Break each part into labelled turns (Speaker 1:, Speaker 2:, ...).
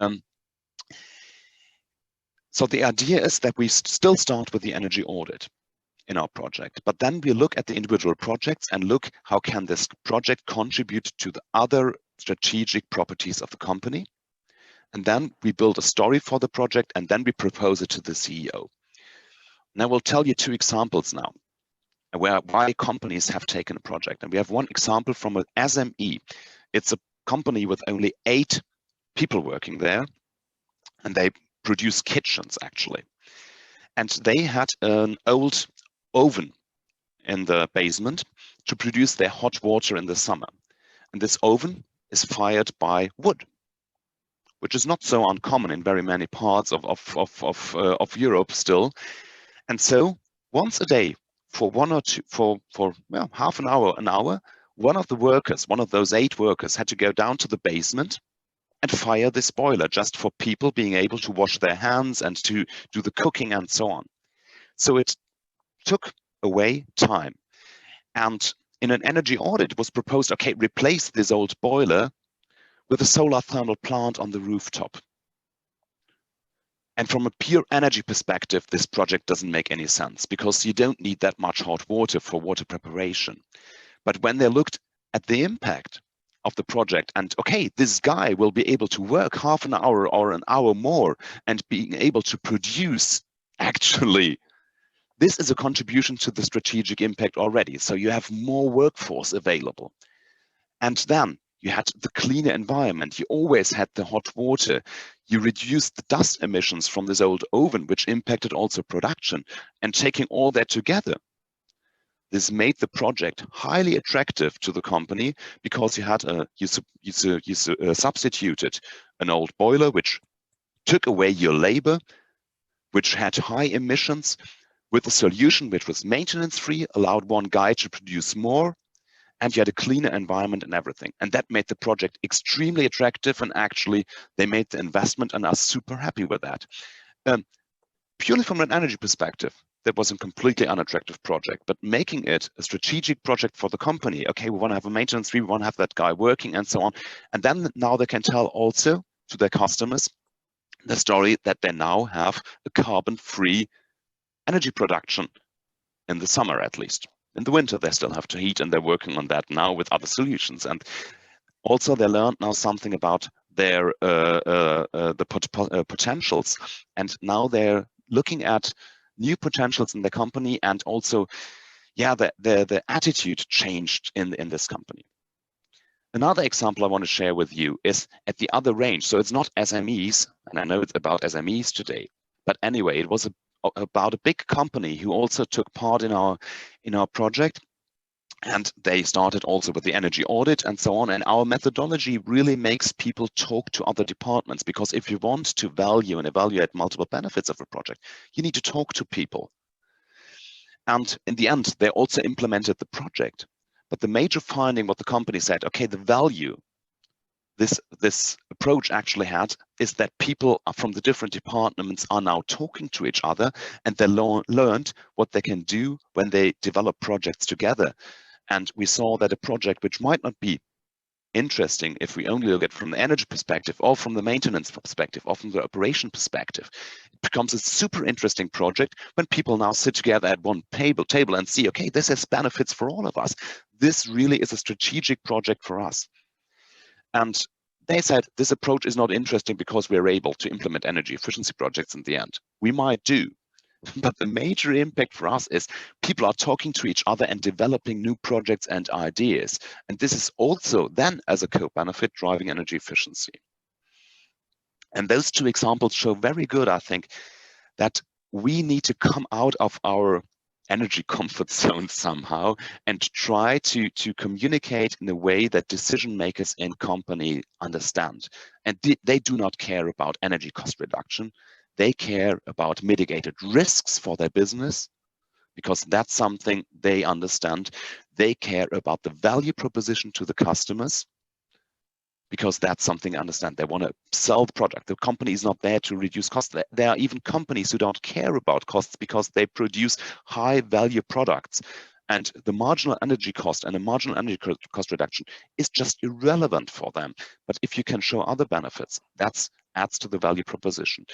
Speaker 1: Um, so the idea is that we still start with the energy audit in our project, but then we look at the individual projects and look how can this project contribute to the other strategic properties of the company. And then we build a story for the project, and then we propose it to the CEO. And I will tell you 2 examples now why companies have taken a project. And we have one example from an SME. It's a company with only 8 people working there, and they produce kitchens actually. And they had an old oven in the basement to produce their hot water in the summer. And this oven is fired by wood, which is not so uncommon in very many parts of Europe still. And so once a day, for half an hour, one of the workers, one of those 8 workers, had to go down to the basement and fire this boiler just for people being able to wash their hands and to do the cooking and so on. So it took away time. And in an energy audit, it was proposed, okay, replace this old boiler with a solar thermal plant on the rooftop. And from a pure energy perspective, this project doesn't make any sense because you don't need that much hot water for water preparation. But when they looked at the impact of the project and, okay, this guy will be able to work half an hour or an hour more and being able to produce, actually, this is a contribution to the strategic impact already. So you have more workforce available. And then you had the cleaner environment. You always had the hot water. You reduced the dust emissions from this old oven, which impacted also production. And taking all that together, this made the project highly attractive to the company because you substituted an old boiler, which took away your labor, which had high emissions, with a solution which was maintenance-free, allowed one guy to produce more, and you had a cleaner environment and everything. And that made the project extremely attractive, and actually they made the investment and are super happy with that. Purely from an energy perspective, that was a completely unattractive project, but making it a strategic project for the company, okay, we want to have a maintenance fee, we want to have that guy working and so on. And then now they can tell also to their customers the story that they now have a carbon-free energy production in the summer, at least. In the winter, they still have to heat, and they're working on that now with other solutions. And also, they learned now something about their potentials, and now they're looking at new potentials in the company, and also, yeah, the attitude changed in this company. Another example I want to share with you is at the other range. So it's not SMEs, and I know it's about SMEs today, but anyway, it was about a big company who also took part in our project, and they started also with the energy audit and so on. And our methodology really makes people talk to other departments, because if you want to value and evaluate multiple benefits of a project, you need to talk to people. And in the end, they also implemented the project. But the major finding, what the company said, okay, the value this approach actually had is that people from the different departments are now talking to each other, and they learned what they can do when they develop projects together. And we saw that a project which might not be interesting if we only look at it from the energy perspective, or from the maintenance perspective, or from the operation perspective, it becomes a super interesting project when people now sit together at one table and see, okay, this has benefits for all of us. This really is a strategic project for us. And they said this approach is not interesting because we're able to implement energy efficiency projects in the end. We might do, but the major impact for us is people are talking to each other and developing new projects and ideas. And this is also then, as a co-benefit, driving energy efficiency. And those 2 examples show very good, I think, that we need to come out of our energy comfort zone somehow and try to communicate in a way that decision makers in company understand. And they do not care about energy cost reduction. They care about mitigated risks for their business, because that's something they understand. They care about the value proposition to the customers, because that's something I understand. They want to sell the product. The company is not there to reduce costs. There are even companies who don't care about costs because they produce high value products. And the marginal energy cost and the marginal energy cost reduction is just irrelevant for them. But if you can show other benefits, that's adds to the value proposition.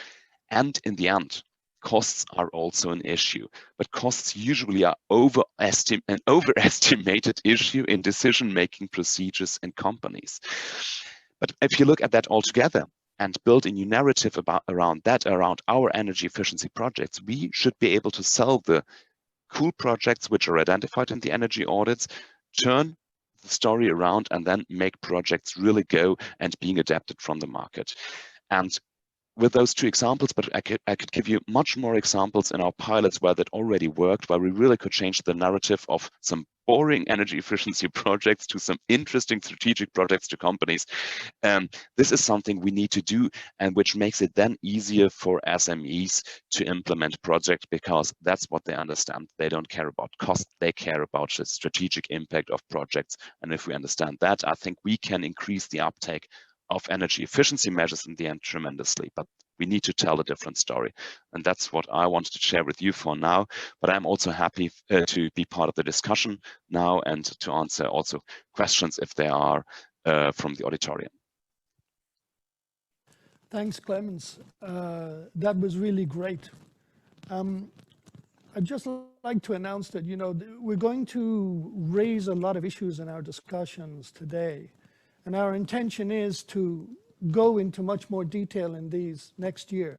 Speaker 1: And in the end, costs are also an issue, but costs usually are an overestimated issue in decision-making procedures in companies. But if you look at that altogether and build a new narrative around our energy efficiency projects, we should be able to sell the cool projects which are identified in the energy audits, turn the story around, and then make projects really go and being adapted from the market. And with those two examples, but I could give you much more examples in our pilots where that already worked, where we really could change the narrative of some boring energy efficiency projects to some interesting strategic projects to companies. This is something we need to do, and which makes it then easier for SMEs to implement projects, because that's what they understand. They don't care about cost, they care about the strategic impact of projects. And if we understand that, I think we can increase the uptake of energy efficiency measures in the end tremendously, but we need to tell a different story. And that's what I wanted to share with you for now. But I'm also happy to be part of the discussion now and to answer also questions if there are from the auditorium.
Speaker 2: Thanks, Clemens. That was really great. I'd just like to announce that, we're going to raise a lot of issues in our discussions today. And our intention is to go into much more detail in these next year.